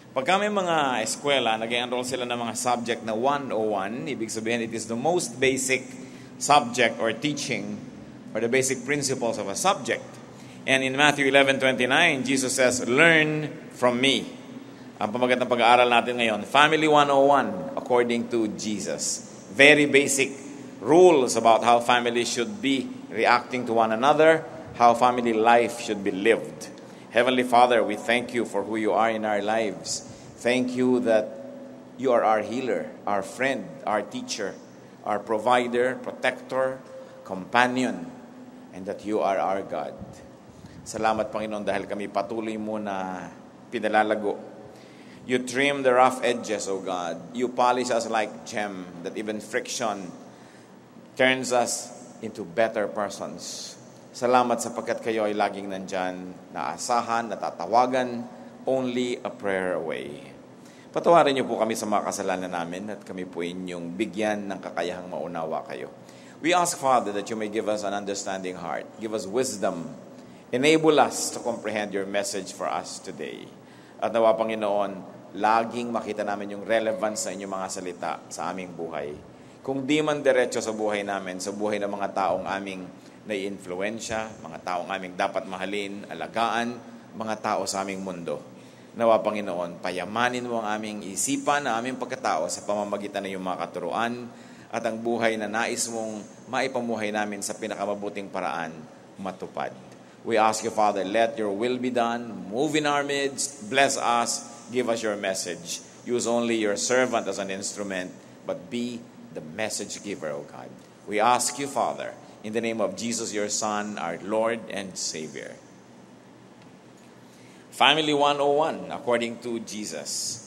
Pagka may mga eskwela, nag-enroll sila ng mga subject na 101, ibig sabihin it is the most basic subject or teaching or the basic principles of a subject. And in Matthew 11:29, Jesus says, "Learn from me." Ang pamagat ng pag-aaral natin ngayon, Family 101 according to Jesus. Very basic rules about how family should be reacting to one another, how family life should be lived. Heavenly Father, we thank you for who you are in our lives. Thank you that you are our healer, our friend, our teacher, our provider, protector, companion, and that you are our God. Salamat, Panginoon, dahil kami patuloy mo na pinalalago. You trim the rough edges, O God. You polish us like gem, that even friction turns us into better persons. Salamat sapagkat kayo ay laging nandyan, naasahan, natatawagan, only a prayer away. Patawarin niyo po kami sa mga kasalanan namin at kami po inyong bigyan ng kakayahang maunawa kayo. We ask, Father, that you may give us an understanding heart, give us wisdom, enable us to comprehend your message for us today. At nawa, Panginoon, laging makita namin yung relevance sa inyong mga salita sa aming buhay. Kung di man diretso sa buhay namin, sa buhay ng mga taong aming nai-influensya, mga taong aming dapat mahalin, alagaan, mga tao sa aming mundo. Nawa, Panginoon, payamanin mo ang aming isipan, ang aming pagkatao sa pamamagitan ng iyong mga katuruan at ang buhay na nais mong maipamuhay namin sa pinakamabuting paraan matupad. We ask you, Father, let your will be done. Move in our midst. Bless us. Give us your message. Use only your servant as an instrument, but be the message giver, O God. We ask you, Father, in the name of Jesus, your Son, our Lord and Savior. Family 101, according to Jesus.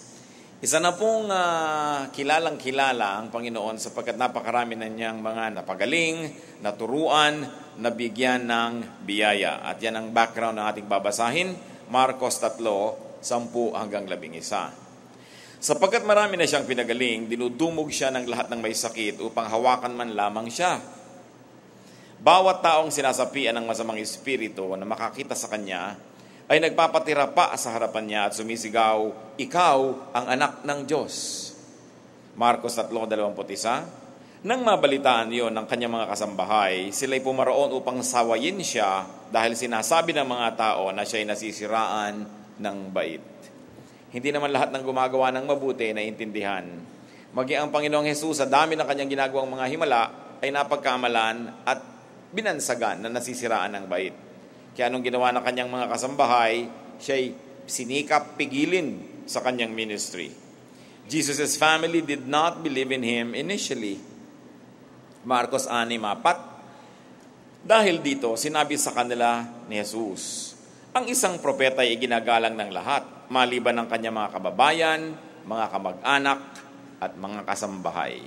Isa na pong kilalang-kilala ang Panginoon sapagkat napakarami na niyang mga napagaling, naturuan, nabigyan ng biyaya. At yan ang background ng ating babasahin, Marcos 3:10 hanggang 11. Sapagkat marami na siyang pinagaling, dinudumog siya ng lahat ng may sakit upang hawakan man lamang siya. Bawat taong sinasapian ng masamang espiritu na makakita sa kanya, ay nagpapatira pa sa harapan niya at sumisigaw, "Ikaw ang anak ng Diyos." Marcos 3:21. Nang mabalitaan yon ng kanyang mga kasambahay, sila'y pumaroon upang sawayin siya dahil sinasabi ng mga tao na siya'y nasisiraan ng bait. Hindi naman lahat ng gumagawa ng mabuti na intindihan. Maging ang Panginoong Hesus sa dami ng kanyang ginagawang mga himala ay napagkamalan at binansagan na nasisiraan ng bait. Kaya anong ginawa ng kanyang mga kasambahay, siya'y sinikap pigilin sa kanyang ministry. Jesus' family did not believe in him initially. Marcos 6:4. Dahil dito, sinabi sa kanila ni Jesus, ang isang propeta ay ginagalang ng lahat, maliban ng kanyang mga kababayan, mga kamag-anak, at mga kasambahay.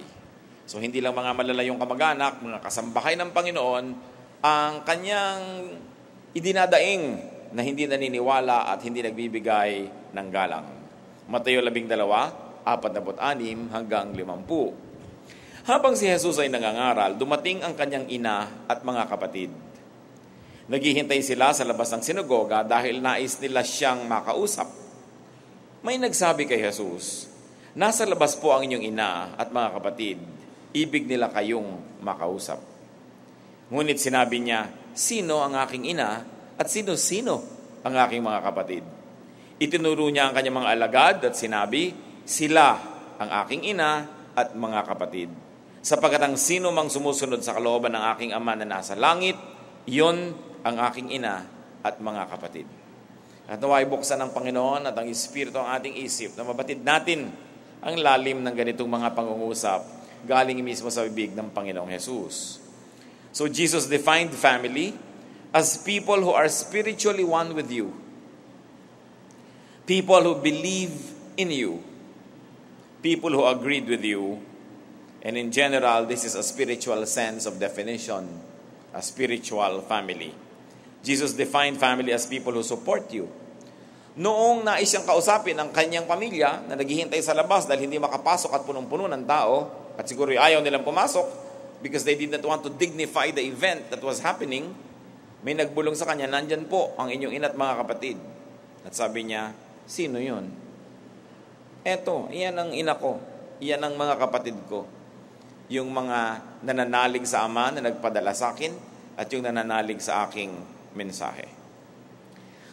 So hindi lang mga malalayong kamag-anak, mga kasambahay ng Panginoon, ang kanyang idinadaing na hindi naniniwala at hindi nagbibigay ng galang. Mateo 12:46 hanggang 50. Habang si Jesus ay nangangaral, dumating ang kanyang ina at mga kapatid. Naghihintay sila sa labas ng sinagoga dahil nais nila siyang makausap. May nagsabi kay Jesus, "Nasa labas po ang inyong ina at mga kapatid. Ibig nila kayong makausap." Ngunit sinabi niya, "Sino ang aking ina at sino-sino ang aking mga kapatid?" Itinuro niya ang kanyang mga alagad at sinabi, "Sila ang aking ina at mga kapatid. Sapagkat ang sino mang sumusunod sa kalooban ng aking Ama na nasa langit, iyon ang aking ina at mga kapatid." At naway buksan ng Panginoon at ang Espiritu ang ating isip na mabatid natin ang lalim ng ganitong mga pangungusap galing mismo sa bibig ng Panginoong Jesus. So Jesus defined family as people who are spiritually one with you. People who believe in you. People who agreed with you. And in general, this is a spiritual sense of definition, a spiritual family. Jesus defined family as people who support you. Noong nais siyang kausapin ang kanyang pamilya na naghihintay sa labas dahil hindi makapasok at punong-puno ng tao, at siguro ayaw nilang pumasok because they did not want to dignify the event that was happening, may nagbulong sa kanya, "Nandyan po ang inyong ina at mga kapatid." At sabi niya, "Sino yun?" Eto, iyan ang ina ko, iyan ang mga kapatid ko, yung mga nananalig sa Ama na nagpadala sa akin at yung nananalig sa aking mensahe.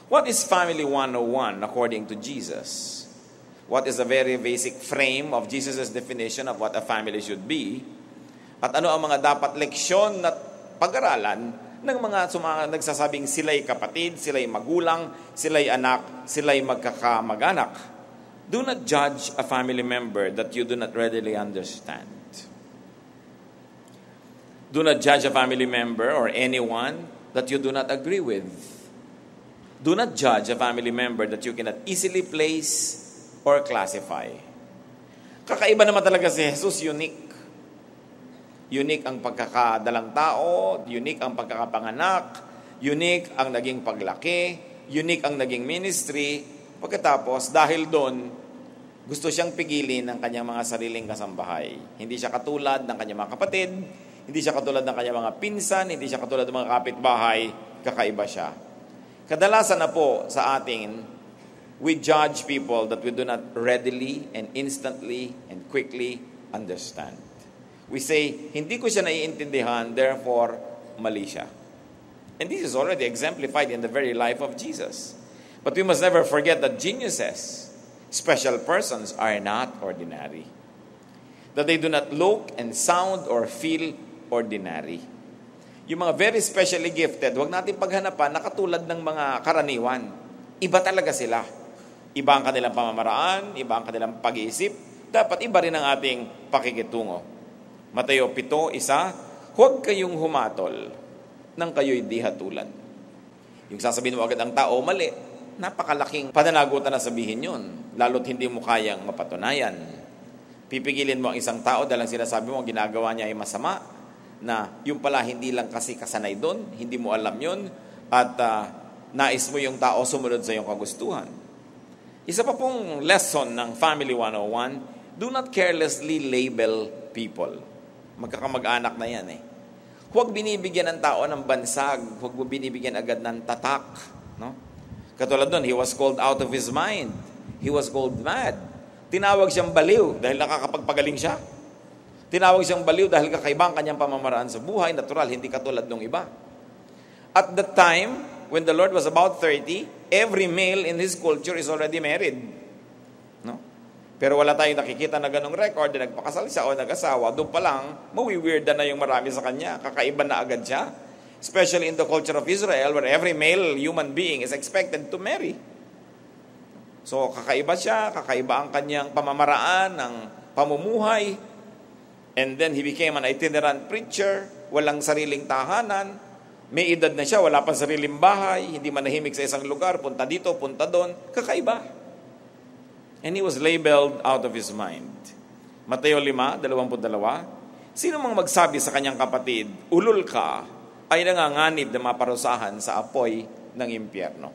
What is Family 101 according to Jesus? What is the very basic frame of Jesus' definition of what a family should be? At ano ang mga dapat leksyon at pag-aralan ng mga nagsasabing sila'y kapatid, sila'y magulang, sila'y anak, sila'y magkakamag-anak? Do not judge a family member that you do not readily understand. Do not judge a family member or anyone that you do not agree with. Do not judge a family member that you cannot easily place or classify. Kakaiba naman talaga si Jesus, unique. Unique ang pagkakadalang tao, unique ang pagkakapanganak, unique ang naging paglaki, unique ang naging ministry. Pagkatapos, dahil doon, gusto siyang pigilin ng kanyang mga sariling kasambahay. Hindi siya katulad ng kanyang mga kapatid, hindi siya katulad ng kanyang mga pinsan, hindi siya katulad ng mga kapitbahay, kakaiba siya. Kadalasan na po sa atin, we judge people that we do not readily and instantly and quickly understand. We say, hindi ko siya naiintindihan, therefore, mali siya. And this is already exemplified in the very life of Jesus. But we must never forget that geniuses, special persons, are not ordinary. That they do not look and sound or feel ordinary. Yung mga very specially gifted, huwag natin paghanapan na katulad ng mga karaniwan. Iba talaga sila. Iba ang kanilang pamamaraan, iba ang kanilang pag-iisip. Dapat iba rin ang ating pakikitungo. Mateo 7:1, huwag kayong humatol nang kayo'y di hatulan. Yung sasabihin mo agad ang tao, mali. Napakalaking pananagutan na sabihin yun, lalo't hindi mo kayang mapatunayan. Pipigilin mo ang isang tao dahil ang sinasabi mo, ginagawa niya ay masama, na yung pala hindi lang kasi kasanay doon, hindi mo alam yun, at nais mo yung tao sumunod sa iyong kagustuhan. Isa pa pong lesson ng Family 101, do not carelessly label people. Magkakamag-anak na yan eh. Huwag binibigyan ng tao ng bansag, huwag mo binibigyan agad ng tatak, no? Katulad doon, he was called out of his mind. He was called mad. Tinawag siyang baliw dahil nakakapagpagaling siya. Tinawag siyang baliw dahil kakaiba ang kanyang pamamaraan sa buhay. Natural, hindi katulad ng iba. At the time, when the Lord was about 30, every male in his culture is already married. No? Pero wala tayong nakikita na ganong record na nagpakasal siya o nag-asawa. Doon pa lang, mawiweirda na yung marami sa kanya. Kakaiba na agad siya. Especially in the culture of Israel, where every male human being is expected to marry. So, kakaiba siya, kakaiba ang kanyang pamamaraan, ng pamumuhay. And then, he became an itinerant preacher, walang sariling tahanan, may edad na siya, wala pang sariling bahay, hindi manahimik sa isang lugar, punta dito, punta doon, kakaiba. And he was labeled out of his mind. Mateo 5:22, sino mang magsabi sa kanyang kapatid, ulol ka, ay nanganganib na maparusahan sa apoy ng impyerno.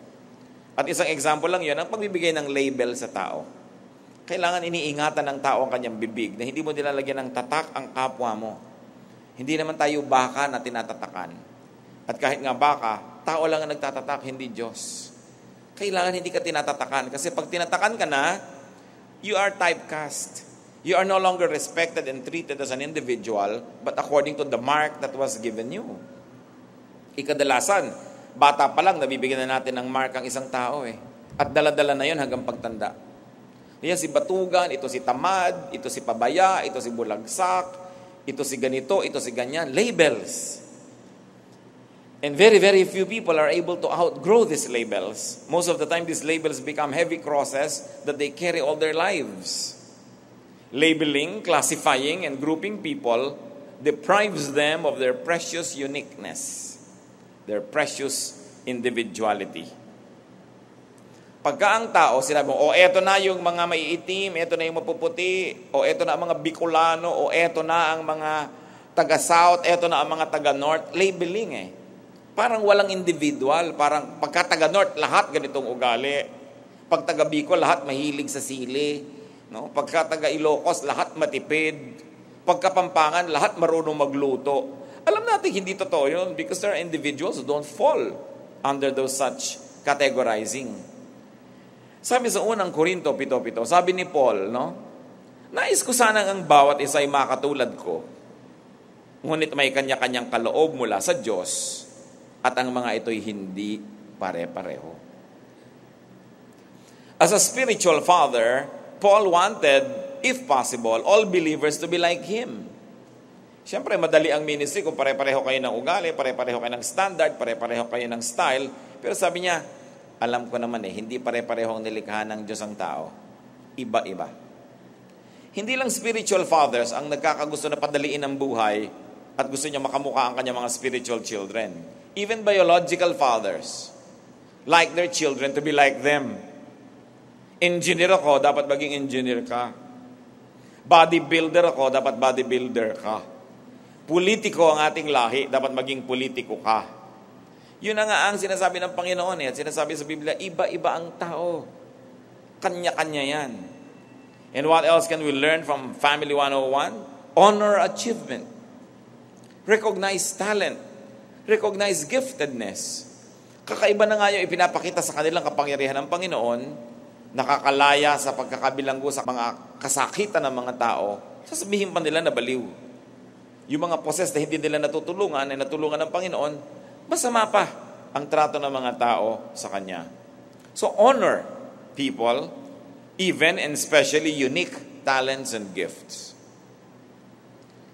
At isang example lang yun, ang pagbibigay ng label sa tao. Kailangan iniingatan ng tao ang kanyang bibig na hindi mo nilalagyan ng tatak ang kapwa mo. Hindi naman tayo baka na tinatatakan. At kahit nga baka, tao lang ang nagtatatak, hindi Diyos. Kailangan hindi ka tinatatakan. Kasi pag tinatakan ka na, you are typecast. You are no longer respected and treated as an individual, but according to the mark that was given you. Ikadalasan, bata pa lang, nabibigyan na natin ng mark ang isang tao eh. At dala-dala na yun hanggang pagtanda. Yan si batugan, ito si tamad, ito si pabaya, ito si bulagsak, ito si ganito, ito si ganyan. Labels. And very, very few people are able to outgrow these labels. Most of the time, these labels become heavy crosses that they carry all their lives. Labeling, classifying, and grouping people deprives them of their precious uniqueness, their precious individuality. Pagka ang tao, sinabi mo, eto na yung mga maiitim, eto na yung mapuputi, eto na ang mga Bicolano, eto na ang mga taga-South, eto na ang mga taga-North, labeling eh. Parang walang individual, parang pagka taga-North, lahat ganitong ugali. Pag taga-Bicol, lahat mahilig sa sili. No? Pagka taga-Ilocos, lahat matipid. Pagka Pampangan, lahat marunong magluto. Alam natin hindi totoo yun because there are individuals who don't fall under those such categorizing. Sabi sa unang Korinto 7:7, sabi ni Paul, no? Nais ko sanang ang bawat isa ay makatulad ko. Ngunit may kanya-kanyang kaloob mula sa Diyos at ang mga ito'y hindi pare-pareho. As a spiritual father, Paul wanted, if possible, all believers to be like him. Siyempre, madali ang ministry kung pare-pareho kayo ng ugali, pare-pareho kayo ng standard, pare-pareho kayo ng style. Pero sabi niya, alam ko naman hindi pare-pareho ang nilikha ng Diyos ang tao. Iba-iba. Hindi lang spiritual fathers ang nagkakagusto na padaliin ang buhay at gusto niya makamukha ang kanyang mga spiritual children. Even biological fathers like their children to be like them. Engineer ako, dapat maging engineer ka. Bodybuilder ako, dapat bodybuilder ka. Politiko ang ating lahi, dapat maging politiko ka. Yun na nga ang sinasabi ng Panginoon at sinasabi sa Biblia, iba-iba ang tao. Kanya-kanya yan. And what else can we learn from Family 101? Honor achievement. Recognize talent. Recognize giftedness. Kakaiba na nga yung ipinapakita sa kanilang kapangyarihan ng Panginoon, nakakalaya sa pagkakabilanggo sa mga kasakitan ng mga tao, sasabihin pa nila na baliw. Yung mga poses na hindi nila natutulungan, ay natulungan ng Panginoon, masama pa ang trato ng mga tao sa Kanya. So honor people, even and especially unique talents and gifts.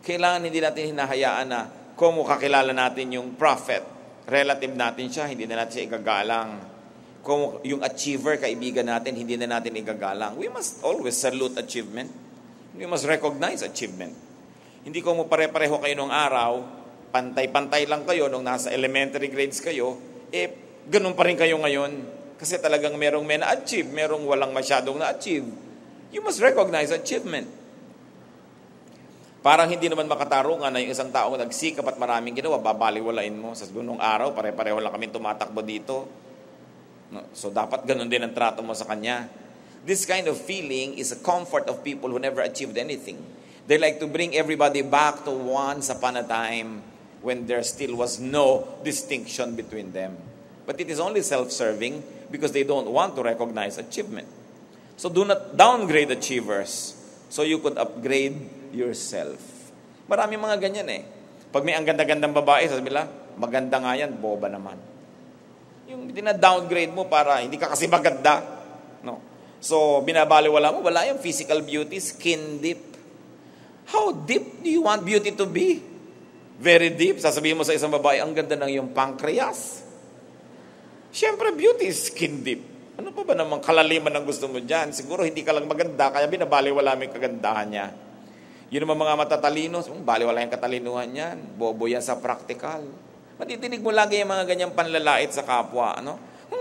Kailangan hindi natin hinahayaan na kung kakilala natin yung prophet, relative natin siya, hindi na natin siya igagalang. Kung yung achiever, kaibigan natin, hindi na natin igagalang. We must always salute achievement. We must recognize achievement. Hindi ko mo pare-pareho kayo nung araw, pantay-pantay lang kayo nung nasa elementary grades kayo, ganun pa rin kayo ngayon. Kasi talagang merong may na-achieve, merong walang masyadong na-achieve. You must recognize achievement. Parang hindi naman makatarungan na yung isang taong nagsikap at maraming ginawa, babaliwalain mo. Sa nung araw, pare-pareho lang kami tumatakbo dito. No? So dapat ganun din ang trato mo sa kanya. This kind of feeling is a comfort of people who never achieved anything. They like to bring everybody back to once upon a time when there still was no distinction between them. But it is only self-serving because they don't want to recognize achievement. So do not downgrade achievers so you could upgrade yourself. Maraming mga ganyan Pag may ang ganda-gandang babae, sabi nila, maganda nga yan, boba naman. Yung dina-downgrade mo para hindi ka kasi maganda. No? So binabaliwala mo, wala yung physical beauty, skin deep. How deep do you want beauty to be? Very deep. Sasabihin mo sa isang babae, ang ganda ng iyong pancreas. Siyempre, beauty is skin deep. Ano pa ba namang kalaliman ang gusto mo dyan? Siguro hindi ka lang maganda, kaya binabaliwala mo yung kagandahan niya. Yun naman mga matatalino, baliwala yung katalinuhan niyan. Bobo yan sa practical. Matitinig mo lagi yung mga ganyang panlalait sa kapwa.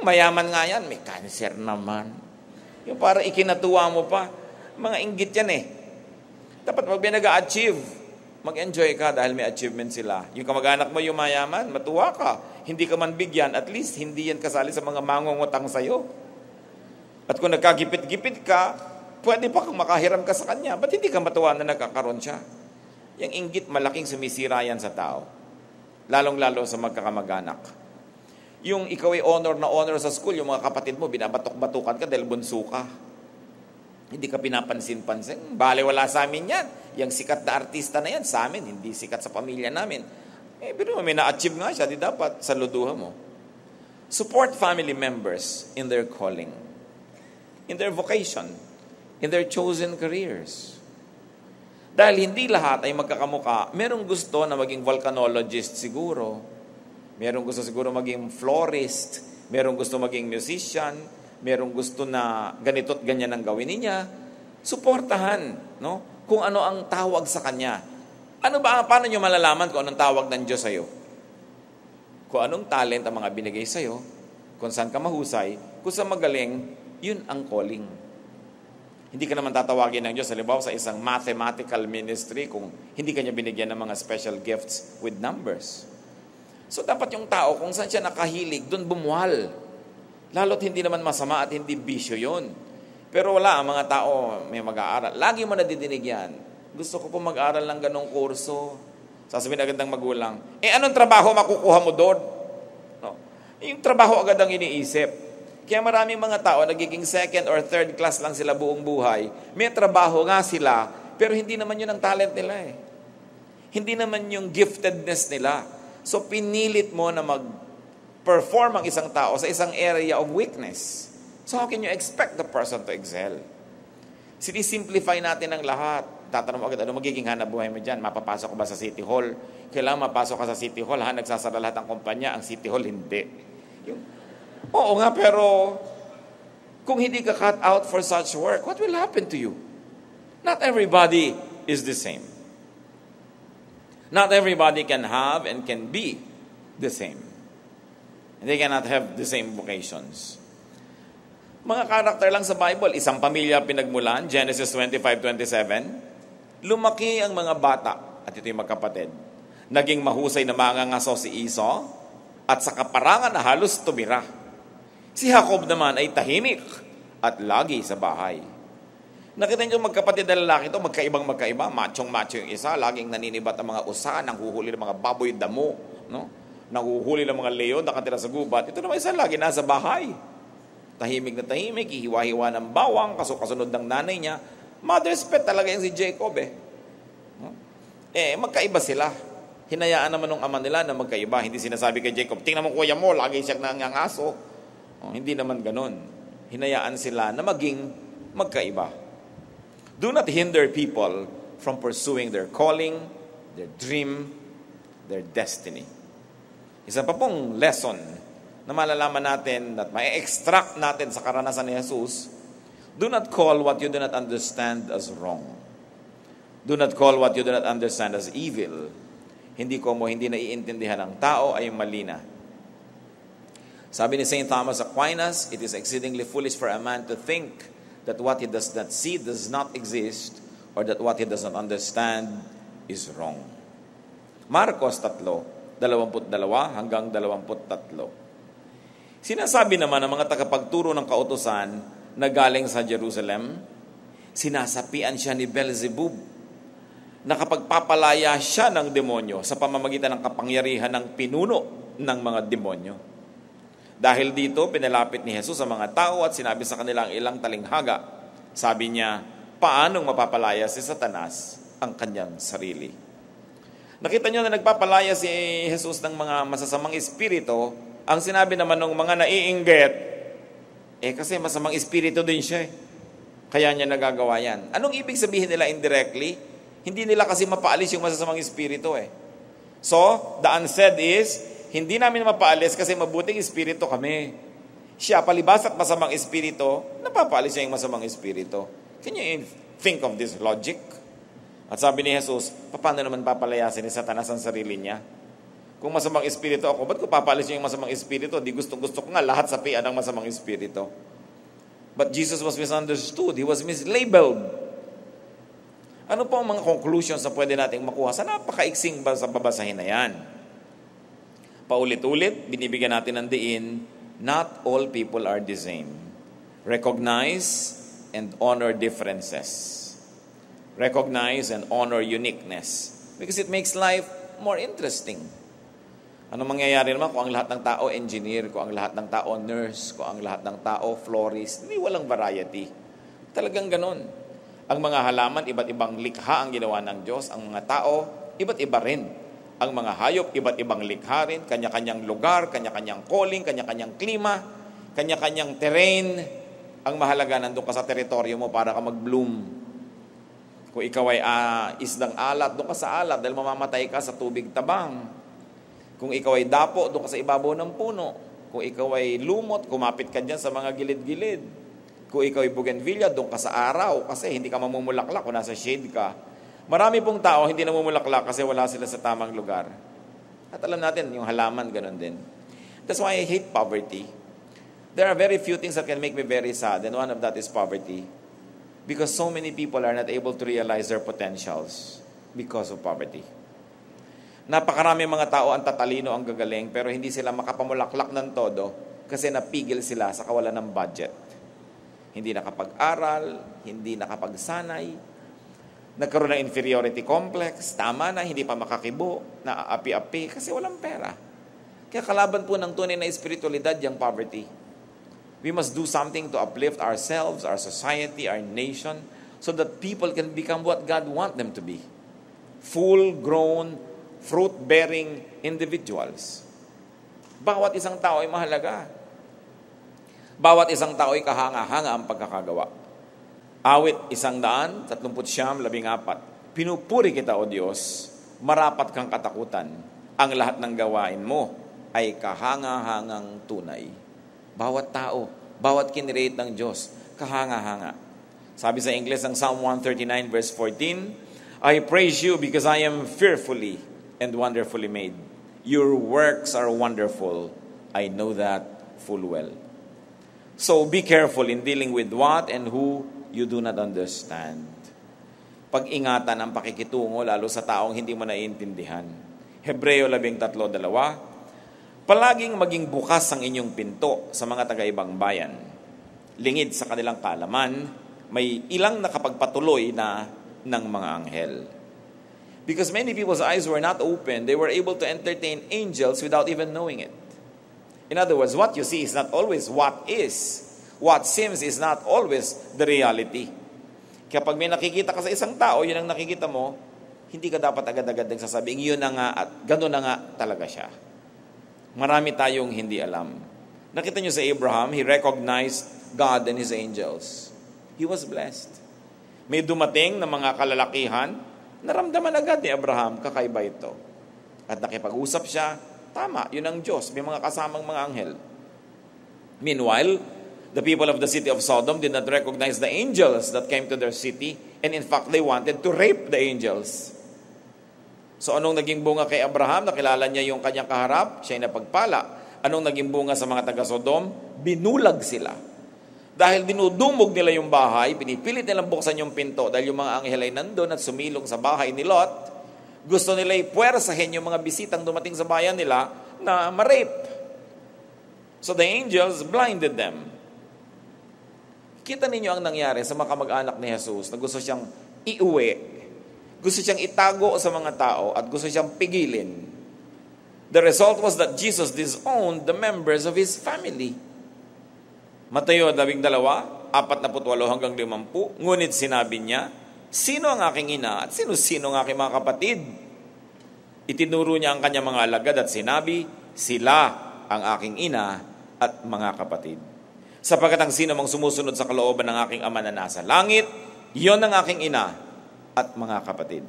Mayaman nga yan, may cancer naman. Yung para ikinatuwa mo pa. Mga inggit yan Dapat pag may nag-a-achieve, mag-enjoy ka dahil may achievement sila. Yung kamag-anak mo yung mayaman, matuwa ka. Hindi ka man bigyan, at least hindi yan kasali sa mga mangungutang sa'yo. At kung nagkagipit-gipit ka, pwede pa kang makahiram ka sa kanya. Ba't hindi ka matuwa na nagkakaroon siya? Yung inggit, malaking sumisira yan sa tao. Lalong-lalo sa magkakamag-anak. Yung ikaw ay honor na honor sa school, yung mga kapatid mo, binabatok-batukan ka dahil bunso ka. Hindi ka pinapansin-pansin. Baliwala sa amin yan. Yung sikat na artista na yan, sa amin, hindi sikat sa pamilya namin. Pero may na-achieve nga siya, di dapat saluduhan mo. Support family members in their calling, in their vocation, in their chosen careers. Dahil hindi lahat ay magkakamuka, merong gusto na maging volcanologist siguro, merong gusto siguro maging florist, merong gusto maging musician, merong gusto na ganito't ganyan ang gawin niya, suportahan, kung ano ang tawag sa kanya. Paano nyo malalaman kung anong tawag ng Diyos sa'yo? Kung anong talent ang mga binigay sa'yo, kung saan ka mahusay, kung saan magaling, yun ang calling. Hindi ka naman tatawagin ng Diyos, halimbawa sa isang mathematical ministry, kung hindi ka niya binigyan ng mga special gifts with numbers. So dapat yung tao, kung saan siya nakahilig, doon bumuhal. Lalo't hindi naman masama at hindi bisyo yun. Pero wala, ang mga tao may mag-aaral. Lagi mo nadidinig yan. Gusto ko po mag-aaral ng ganong kurso. Sasabihin agad ng magulang, anong trabaho makukuha mo doon? Yung trabaho agad ang iniisip. Kaya maraming mga tao, nagiging second or third class lang sila buong buhay. May trabaho nga sila, pero hindi naman yun ang talent nila eh. Hindi naman yung giftedness nila. So pinilit mo na mag-perform ang isang tao sa isang area of weakness. So how can you expect the person to excel? Sinisimplify natin ang lahat. Tatanong mo agad, ano magiging hanap buhay mo dyan? Mapapasok ko ba sa City Hall? Kailangan mapasok ka sa City Hall, nagsasara lahat ng kumpanya, ang City Hall hindi. Oo nga, pero kung hindi ka cut out for such work, what will happen to you? Not everybody is the same. Not everybody can have and can be the same. They cannot have the same vocations. Mga karakter lang sa Bible, isang pamilya pinagmulan, Genesis 25:27. Lumaki ang mga bata, at ito yung magkapatid. Naging mahusay na mangangaso si Esau, at sa kaparangan na halos tumira. Si Jacob naman ay tahimik at lagi sa bahay. Nakita niyo magkapatid na lalaki ito, magkaiba, machong-macho yung isa, laging naninibat ang mga usa, nanghuhuli ng mga baboy damo, no? Nanghuhuli ng mga leon, nakatira sa gubat. Ito naman isa, lagi nasa bahay. Tahimik na tahimik, hihiwa-hiwa ng bawang, kasunod ng nanay niya. Mother's pet talaga yung si Jacob eh. No? Magkaiba sila. Hinayaan naman ng ama nila na magkaiba. Hindi sinasabi kay Jacob, tingnan mo kuya mo, lagi siyang nangangaso. Hindi naman ganon. Hinayaan sila na maging magkaiba. Do not hinder people from pursuing their calling, their dream, their destiny. Isa pa pong lesson na malalaman natin at ma-extract natin sa karanasan ni Jesus, do not call what you do not understand as wrong. Do not call what you do not understand as evil. Hindi naiintindihan ng tao ay mali na. Sabi ni St. Thomas Aquinas, it is exceedingly foolish for a man to think that what he does not see does not exist, or that what he does not understand is wrong. Marcos 3:22 hanggang 23. Sinasabi naman ng mga tagapagturo ng kautusan na galing sa Jerusalem, sinasapian siya ni Beelzebub, nakapagpapalaya siya ng demonyo sa pamamagitan ng kapangyarihan ng pinuno ng mga demonyo. Dahil dito, pinalapit ni Jesus sa mga tao at sinabi sa kanila ang ilang talinghaga. Sabi niya, paanong mapapalaya si Satanas ang kanyang sarili? Nakita niyo na nagpapalaya si Jesus ng mga masasamang espiritu. Ang sinabi naman ng mga naiinggit, kasi masamang espiritu din siya. Kaya niya nagagawa yan. Anong ibig sabihin nila indirectly? Hindi nila kasi mapaalis yung masasamang espiritu So, the unsaid is, hindi namin mapaalis kasi mabuting espiritu kami. Siya, palibas at masamang espiritu, napapaalis niya yung masamang espiritu. Can you think of this logic? At sabi ni Jesus, paano naman papalayasin ni Satanas ang sarili niya? Kung masamang espiritu ako, ba't ko papaalis niya yung masamang espiritu? Di gusto ko nga lahat sapian ng masamang espiritu. But Jesus was misunderstood. He was mislabeled. Ano po ang mga conclusions na pwede nating makuha sa napakaiksing sa babasahin na yan? Paulit-ulit, binibigyan natin ng diin, not all people are the same. Recognize and honor differences. Recognize and honor uniqueness. Because it makes life more interesting. Ano mangyayari naman kung ang lahat ng tao engineer, kung ang lahat ng tao nurse, kung ang lahat ng tao florist? Hindi, walang variety. Talagang ganon. Ang mga halaman, iba't ibang likha ang ginawa ng Diyos. Ang mga tao, iba't iba rin. Ang mga hayop, iba't ibang likha rin, kanya-kanyang lugar, kanya-kanyang calling, kanya-kanyang klima, kanya-kanyang terrain. Ang mahalaga, nandun ka sa teritoryo mo para ka mag-bloom. Kung ikaw ay isdang alat, doon ka sa alat dahil mamamatay ka sa tubig tabang. Kung ikaw ay dapo, doon ka sa ibabaw ng puno. Kung ikaw ay lumot, kumapit ka dyan sa mga gilid-gilid. Kung ikaw ay bougainvillea, doon ka sa araw kasi hindi ka mamumulaklak kung nasa shade ka. Marami pong tao hindi namumulaklak kasi wala sila sa tamang lugar. At alam natin, yung halaman, ganun din. That's why I hate poverty. There are very few things that can make me very sad, and one of that is poverty. Because so many people are not able to realize their potentials because of poverty. Napakarami mga tao ang tatalino, ang gagaling, pero hindi sila makapamulaklak ng todo kasi napigil sila sa kawalan ng budget. Hindi nakapag-aral, hindi nakapagsanay, nagkaroon ng inferiority complex, tama na, hindi pa makakibo, naaapi-api kasi walang pera. Kaya kalaban po ng tunay na espiritualidad yung poverty. We must do something to uplift ourselves, our society, our nation, so that people can become what God wants them to be. Full-grown, fruit-bearing individuals. Bawat isang tao ay mahalaga. Bawat isang tao ay kahanga-hanga ang pagkakagawa. Awit 139:14. Pinupuri kita, O Diyos, marapat kang katakutan. Ang lahat ng gawain mo ay kahanga-hangang tunay. Bawat tao, bawat kinreate ng Diyos, kahanga-hanga. Sabi sa English ng Psalm 139:14, I praise you because I am fearfully and wonderfully made. Your works are wonderful. I know that full well. So be careful in dealing with what and who you do not understand. Pag-ingatan ang pakikitungo lalo sa taong hindi mo naiintindihan. Hebreo 13:2, palaging maging bukas ang inyong pinto sa mga taga-ibang bayan. Lingid sa kanilang kaalaman, may ilang nakapagpatuloy na ng mga anghel. Because many people's eyes were not open, they were able to entertain angels without even knowing it. In other words, what you see is not always what is. What seems is not always the reality. Kapag may nakikita ka sa isang tao, yun ang nakikita mo, hindi ka dapat agad-agad nagsasabing, yun na nga at gano'n na nga talaga siya. Marami tayong hindi alam. Nakita nyo sa Abraham, he recognized God and His angels. He was blessed. May dumating na mga kalalakihan, naramdaman agad ni Abraham, kakaiba ito. At nakipag-usap siya, tama, yun ang Diyos, may mga kasamang mga anghel. Meanwhile, the people of the city of Sodom did not recognize the angels that came to their city, and in fact, they wanted to rape the angels. So anong naging bunga kay Abraham? Nakilala niya yung kanyang kaharap, siya'y napagpala. Anong naging bunga sa mga taga-Sodom? Binulag sila. Dahil dinudumog nila yung bahay, pinipilit nilang buksan yung pinto dahil yung mga anghel ay nandun at sumilong sa bahay ni Lot. Gusto nila ipuwersahin yung mga bisitang dumating sa bayan nila na ma-rape. So the angels blinded them. Kita ninyo ang nangyari sa mga kamag-anak ni Jesus na gusto siyang iuwi, gusto siyang itago sa mga tao at gusto siyang pigilin. The result was that Jesus disowned the members of His family. Mateo 12:48-50, ngunit sinabi niya, sino ang aking ina at sino-sino ang aking mga kapatid? Itinuro niya ang kanyang mga alagad at sinabi, sila ang aking ina at mga kapatid. Sapagkat ang sino mang sumusunod sa kalooban ng aking ama na nasa langit, iyon ang aking ina at mga kapatid.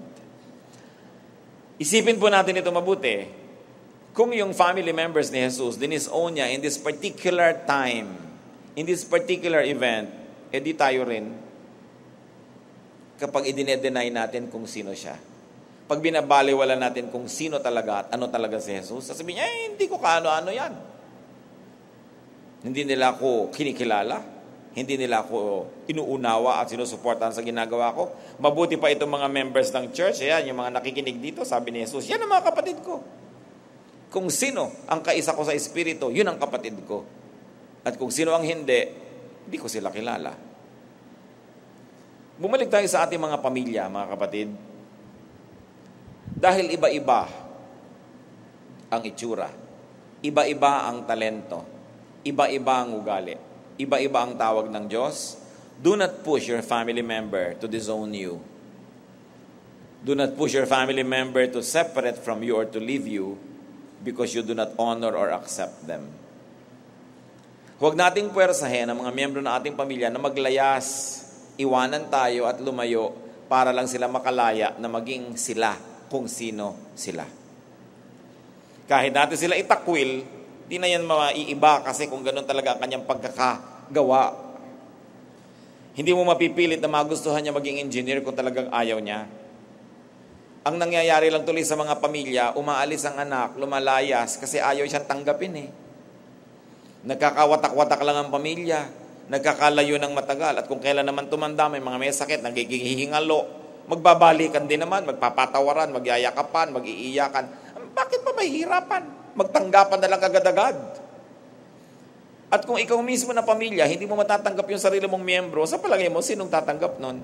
Isipin po natin ito mabuti. Kung yung family members ni Jesus, dinisown niya in this particular time, in this particular event, edi tayo rin kapag idine-deny natin kung sino siya. Pag binabaliwala natin kung sino talaga at ano talaga si Jesus, sasabihin niya, hindi ko kaano-ano yan. Hindi nila ako kinikilala, hindi nila ako inuunawa at sinusuportahan sa ginagawa ko. Mabuti pa itong mga members ng church, yan, yung mga nakikinig dito, sabi ni Jesus, yan ang mga kapatid ko. Kung sino ang kaisa ko sa Espiritu, yun ang kapatid ko. At kung sino ang hindi ko sila kilala. Bumalik tayo sa ating mga pamilya, mga kapatid. Dahil iba-iba ang itsura, iba-iba ang talento, iba-iba ang ugali, iba-iba ang tawag ng Diyos, do not push your family member to disown you. Do not push your family member to separate from you or to leave you because you do not honor or accept them. Huwag nating puwersahin ang mga miyembro ng ating pamilya na maglayas, iwanan tayo at lumayo para lang sila makalaya na maging sila kung sino sila. Kahit natin sila itakwil, di na yan maiiba kasi kung ganun talaga ang kanyang pagkakagawa. Hindi mo mapipilit na magustuhan niya maging engineer kung talagang ayaw niya. Ang nangyayari lang tuloy sa mga pamilya, umaalis ang anak, lumalayas kasi ayaw siyang tanggapin Nagkakawatak-watak lang ang pamilya, nagkakalayo ng matagal, at kung kailan naman tumanda, may mga may sakit, nagiging hihingalo, magbabalikan din naman, magpapatawaran, magyayakapan, mag-iiyakan. Bakit pa mahihirapan? Magtanggapan na lang agad-agad. At kung ikaw mismo na pamilya, hindi mo matatanggap yung sarili mong miyembro, sa palagay mo, sinong tatanggap nun?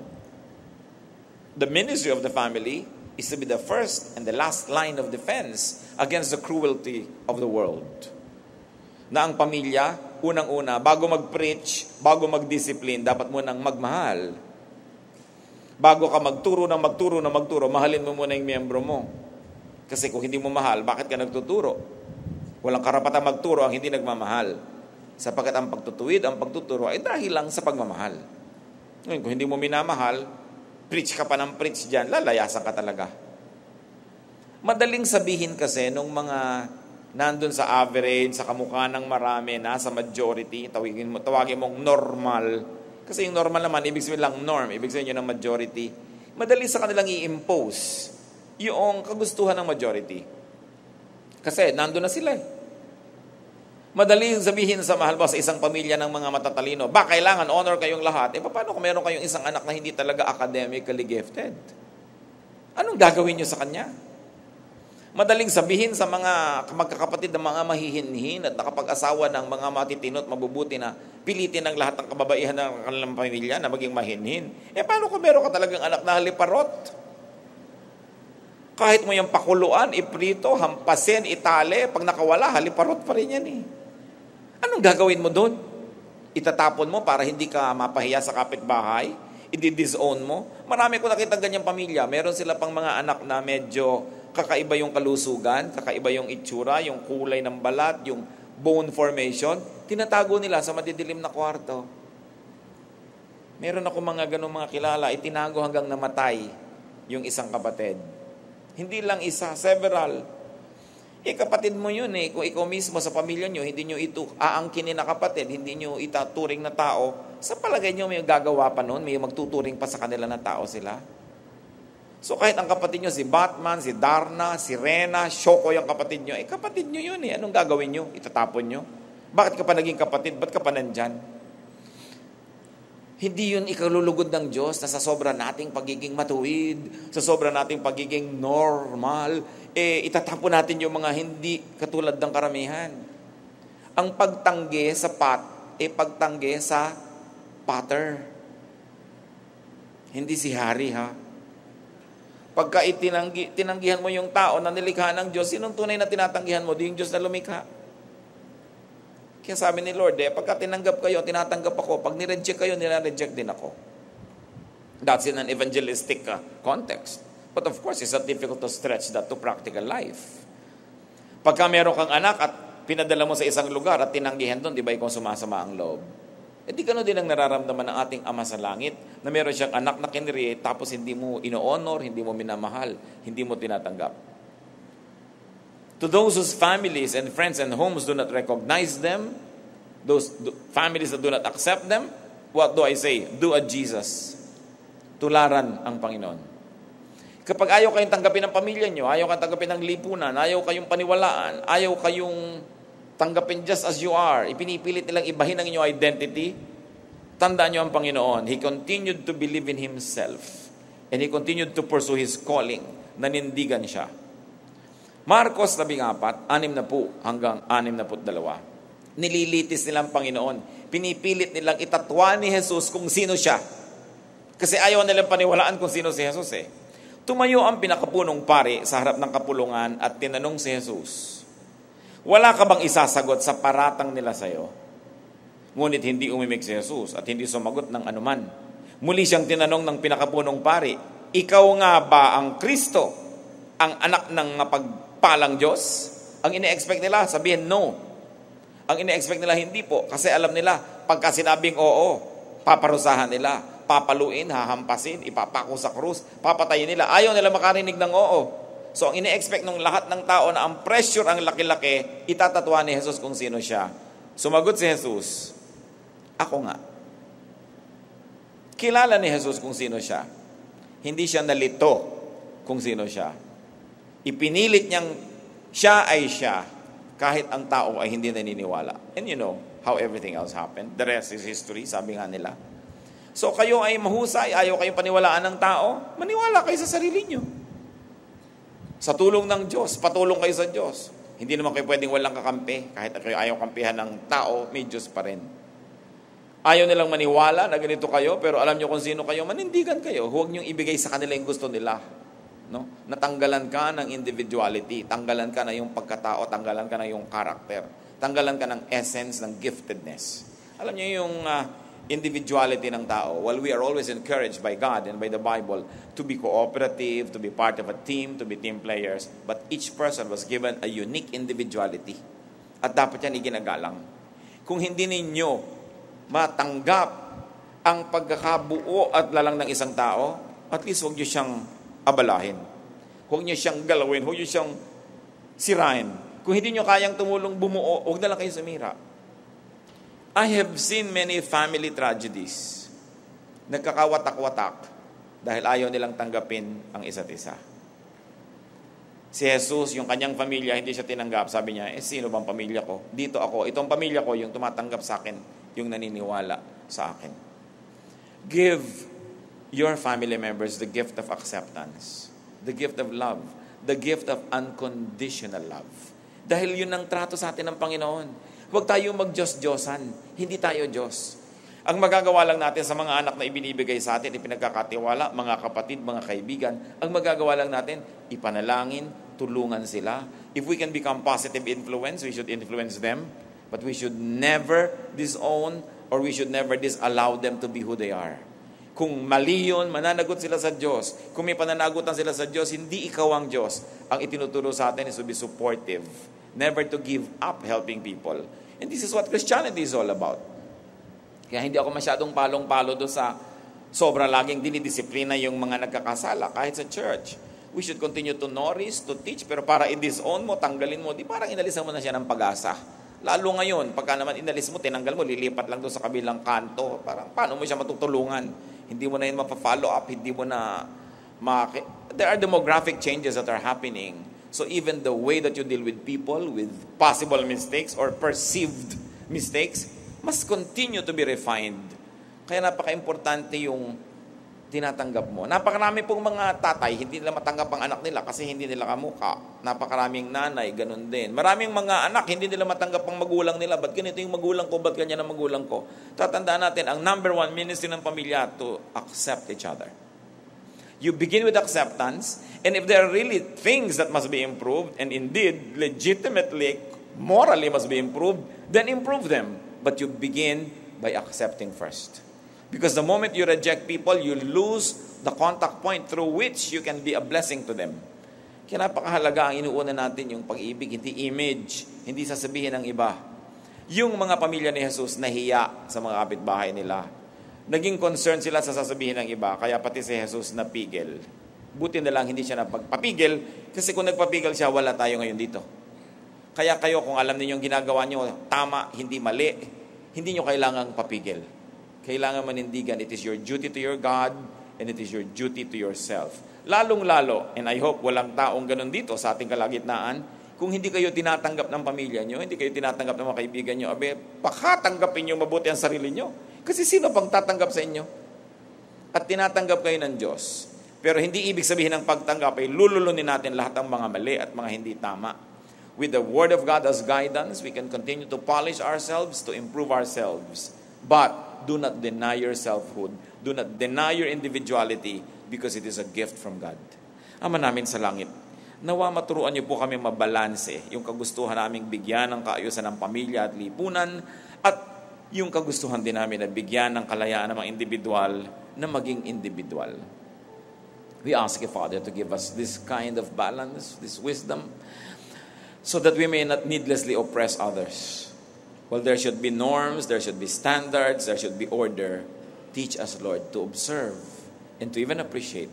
The ministry of the family is to be the first and the last line of defense against the cruelty of the world. Na ang pamilya unang-una, bago mag-preach, bago mag-discipline, dapat mo nang magmahal. Bago ka magturo, mahalin mo muna yung miyembro mo. Kasi kung hindi mo mahal, bakit ka nagtuturo? Walang karapatang magturo ang hindi nagmamahal. Sapagkat ang pagtutuwid, ang pagtuturo ay dahil lang sa pagmamahal. Ngayon, kung hindi mo minamahal, preach ka pa ng preach dyan, lalayasan ka talaga. Madaling sabihin kasi nung mga nandun sa average, sa kamukha ng marami, nasa majority, tawagin mong normal. Kasi yung normal naman, ibig sabihin lang norm, ibig sabihin yun ng majority. Madali sa kanilang i-impose yung kagustuhan ng majority. Kasi nandun na sila eh. Madali sabihin sa mahal ba sa isang pamilya ng mga matatalino, kailangan honor kayong lahat. Paano kung meron kayong isang anak na hindi talaga academically gifted? Anong gagawin nyo sa kanya? Madaling sabihin sa mga magkakapatid ng mga mahihinhin at nakapag-asawa ng mga matitino at mabubuti na pilitin ang lahat ng kababaihan ng kanilang pamilya na maging mahinhin. Paano kung meron ka talagang anak na haliparot? Kahit mo yung pakuluan, iprito, hampasin, itali, pag nakawala, haliparot pa rin yan eh. Anong gagawin mo doon? Itatapon mo para hindi ka mapahiya sa kapitbahay? I-disown mo? Marami ko nakita ganyang pamilya. Meron sila pang mga anak na medyo kakaiba yung kalusugan, kakaiba yung itsura, yung kulay ng balat, yung bone formation. Tinatago nila sa madidilim na kwarto. Meron ako mga ganong mga kilala, itinago hanggang namatay yung isang kapatid. Hindi lang isa, several. Kapatid mo yun eh. Kung ikaw mismo sa pamilya nyo, hindi nyo ito aangkinin na kapatid, hindi nyo itaturing na tao, sa palagay nyo may gagawa pa nun, may magtuturing pa sa kanila na tao sila. So kahit ang kapatid nyo, si Batman, si Darna, si Rena, Shoko yung kapatid nyo, kapatid nyo yun eh. Anong gagawin nyo? Itatapon nyo? Bakit ka pa naging kapatid? Ba't ka pa nandyan? Hindi yun ikalulugod ng Diyos na sa sobra nating pagiging matuwid, sa sobra nating pagiging normal, itatapon natin yung mga hindi katulad ng karamihan. Ang pagtanggi sa pagtanggi sa potter. Hindi si Hari ha. Pagka tinanggihan mo yung tao na nilikha ng Diyos, sinong tunay na tinatanggihan mo? Di yung Diyos na lumikha. Kaya sabi ni Lord, pagka tinanggap kayo, tinatanggap ako. Pag nireject kayo, nireject din ako. That's in an evangelistic context. But of course, it's not difficult to stretch that to practical life. Pagka meron kang anak at pinadala mo sa isang lugar at tinanggihan doon, di ba ikaw sumasama ang loob? Di gano'n din ang nararamdaman ng ating Ama sa Langit na meron siyang anak na kinreate tapos hindi mo ino-honor, hindi mo minamahal, hindi mo tinatanggap. To those whose families and friends and homes do not recognize them, those families that do not accept them, what do I say? Do a Jesus. Tularan ang Panginoon. Kapag ayaw kayong tanggapin ng pamilya nyo, ayaw kayong tanggapin ng lipunan, ayaw kayong paniwalaan, ayaw kayong tanggapin just as you are, ipinipilit nilang ibahin ang inyong identity, tandaan nyo ang Panginoon. He continued to believe in Himself and He continued to pursue His calling. Nanindigan siya. Marcos 14, 60 hanggang 62. Nililitis nilang Panginoon. Pinipilit nilang itatwa ni Jesus kung sino siya. Kasi ayaw nilang paniwalaan kung sino si Jesus eh. Tumayo ang pinakapunong pari sa harap ng kapulungan at tinanong si Jesus, wala ka bang isasagot sa paratang nila sa iyo? Ngunit hindi umimik si Jesus at hindi sumagot ng anuman. Muli siyang tinanong ng pinakapunong pari, ikaw nga ba ang Kristo, ang anak ng mapagpalang Diyos? Ang ine-expect nila, sabihin no. Ang ine-expect nila, hindi po. Kasi alam nila, pagka sinabing oo, paparusahan nila, papaluin, hahampasin, ipapako sa krus, papatayin nila. Ayaw nila makarinig ng oo. So, ang ine-expect ng lahat ng tao na ang pressure ang laki-laki, itatatwa ni Jesus kung sino siya. Sumagot si Jesus, ako nga. Kilala ni Jesus kung sino siya. Hindi siya nalito kung sino siya. Ipinilit niyang siya ay siya, kahit ang tao ay hindi naniniwala. And you know how everything else happened. The rest is history, sabi nga nila. So, kayo ay mahusay, ayaw kayong paniwalaan ng tao, maniwala kayo sa sarili niyo. Sa tulong ng Diyos, patulong kayo sa Diyos. Hindi naman kayo pwedeng walang kakampi. Kahit kayo ayaw kampihan ng tao, may Diyos pa rin. Ayaw nilang maniwala na ganito kayo, pero alam nyo kung sino kayo, manindigan kayo. Huwag niyong ibigay sa kanila yung gusto nila. No? Natanggalan ka ng individuality, tanggalan ka na yung pagkatao, tanggalan ka na yung karakter. Tanggalan ka ng essence ng giftedness. Alam niyo yung individuality ng tao. While we are always encouraged by God and by the Bible to be cooperative, to be part of a team, to be team players, but each person was given a unique individuality. At dapat yan iginagalang. Kung hindi ninyo matanggap ang pagkakabuo at lalang ng isang tao, at least huwag nyo siyang abalahin. Huwag nyo siyang galawin, huwag nyo siyang sirain. Kung hindi nyo kayang tumulong bumuo, huwag na lang kayo sumira. I have seen many family tragedies. Nagkakawatak-watak dahil ayaw nilang tanggapin ang isa't isa. Si Jesus, yung kanyang pamilya, hindi siya tinanggap. Sabi niya, sino bang pamilya ko? Dito ako. Itong pamilya ko, yung tumatanggap sa akin, yung naniniwala sa akin. Give your family members the gift of acceptance, the gift of love, the gift of unconditional love. Dahil yun ang trato sa atin ng Panginoon. Huwag tayo mag-Diyos-Diyosan. Hindi tayo Diyos. Ang magagawa lang natin sa mga anak na ibinibigay sa atin, ipinagkakatiwala, mga kapatid, mga kaibigan, ang magagawa lang natin, ipanalangin, tulungan sila. If we can become positive influence, we should influence them. But we should never disown or we should never disallow them to be who they are. Kung mali yun, mananagot sila sa Diyos. Kung may pananagutan sila sa Diyos, hindi ikaw ang Diyos. Ang itinuturo sa atin is to be supportive. Never to give up helping people. And this is what Christianity is all about. Kaya hindi ako masyadong palong-palo doon sa sobra laging dinidisiplina yung mga nagkakasala kahit sa church. We should continue to nourish, to teach, pero para i-disown mo, tanggalin mo, di parang inalisan mo na siya ng pag-asa. Lalo ngayon, pagka naman inalis mo, tinanggal mo, lilipat lang doon sa kabilang kanto. Parang paano mo siya matutulungan? Hindi mo na yun mapa-follow up, hindi mo na there are demographic changes that are happening. So even the way that you deal with people with possible mistakes or perceived mistakes must continue to be refined. Kaya napaka-importante yung tinatanggap mo. Napakarami pong mga tatay, hindi nila matanggap ang anak nila kasi hindi nila kamukha. Napakaraming nanay, ganun din. Maraming mga anak, hindi nila matanggap ang magulang nila. Ba't ganito yung magulang ko? Ba't ganyan ang magulang ko? Tatandaan natin, ang number one ministry ng pamilya to accept each other. You begin with acceptance, and if there are really things that must be improved, and indeed, legitimately, morally must be improved, then improve them. But you begin by accepting first. Because the moment you reject people, you lose the contact point through which you can be a blessing to them. Kaya napakahalaga ang inuuna natin yung pag-ibig, hindi image, hindi sasabihin ng iba. Yung mga pamilya ni Jesus nahiya sa mga kapitbahay nila. Naging concern sila sa sasabihin ng iba, kaya pati si Jesus napigil. Buti na lang hindi siya napagpapigil, kasi kung nagpapigil siya, wala tayo ngayon dito. Kaya kayo, kung alam niyo yung ginagawa niyo, tama, hindi mali, hindi niyo kailangang papigil. Kailangan manindigan, it is your duty to your God, and it is your duty to yourself. Lalong-lalo, and I hope walang taong ganun dito sa ating kalagitnaan, kung hindi kayo tinatanggap ng pamilya nyo, hindi kayo tinatanggap ng mga kaibigan nyo, pakatanggapin nyo mabuti ang sarili nyo. Kasi sino bang tatanggap sa inyo? At tinatanggap kayo ng Diyos. Pero hindi ibig sabihin ng pagtanggap ay lululunin natin lahat ng mga mali at mga hindi tama. With the Word of God as guidance, we can continue to polish ourselves, to improve ourselves. But do not deny your selfhood. Do not deny your individuality because it is a gift from God. Ama namin sa langit, nawa maturuan niyo po kami mabalanse yung kagustuhan naming bigyan ng kaayusan ng pamilya at lipunan at yung kagustuhan din namin na bigyan ng kalayaan ng mga individual na maging individual. We ask you, Father, to give us this kind of balance, this wisdom, so that we may not needlessly oppress others. Well, there should be norms, there should be standards, there should be order. Teach us, Lord, to observe and to even appreciate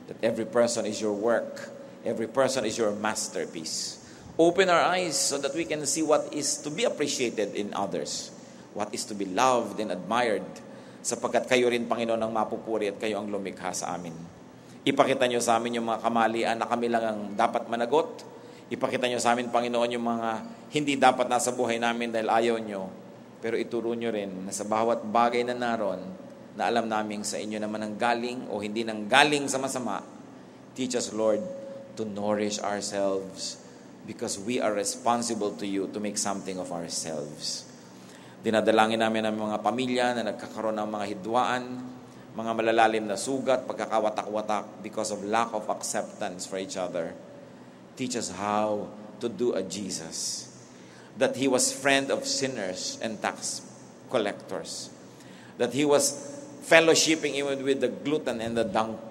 that every person is your work. Every person is your masterpiece. Open our eyes so that we can see what is to be appreciated in others. What is to be loved and admired. Sapagkat kayo rin, Panginoon, ang mapupuri at kayo ang lumikha sa amin. Ipakita nyo sa amin yung mga kamalian na kami lang ang dapat managot. Ipakita nyo sa amin, Panginoon, yung mga hindi dapat nasa buhay namin dahil ayaw nyo. Pero ituro nyo rin na sa bawat bagay na naroon, na alam namin sa inyo naman ang galing o hindi nang galing sa masama. Teach us, Lord, to nourish ourselves because we are responsible to you to make something of ourselves. Dinadalangin namin ang mga pamilya na nagkakaroon ng mga hidwaan, mga malalalim na sugat, pagkakawatak-watak because of lack of acceptance for each other. Teach us how to do a Jesus. that he was friend of sinners and tax collectors, that he was fellowshipping even with the glutton and the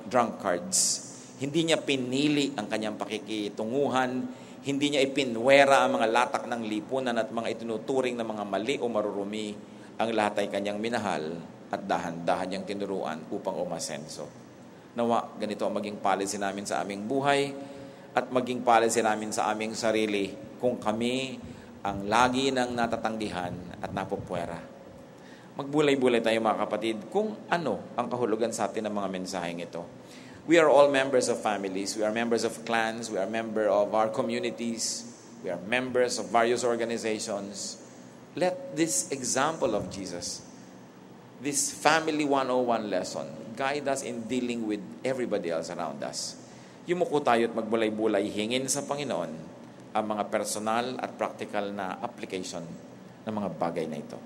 drunkards. Hindi niya pinili ang kanyang pakikitunguhan, hindi niya ipinwera ang mga latak ng lipunan at mga itinuturing na mga mali o marurumi. Ang lahat ay kanyang minahal at dahan-dahan niyang tinuruan upang umasenso. Nawa, ganito ang maging policy namin sa aming buhay at maging policy namin sa aming sarili kung kami ang lagi nang natatanggihan at napupwera. Magbulay-bulay tayo mga kapatid kung ano ang kahulugan sa atin ng mga mensaheng ito. We are all members of families. We are members of clans. We are members of our communities. We are members of various organizations. Let this example of Jesus, this Family 101 lesson, guide us in dealing with everybody else around us. Yumuko tayo at magbulay-bulay, hingin sa Panginoon ang mga personal at practical na application ng mga bagay na ito.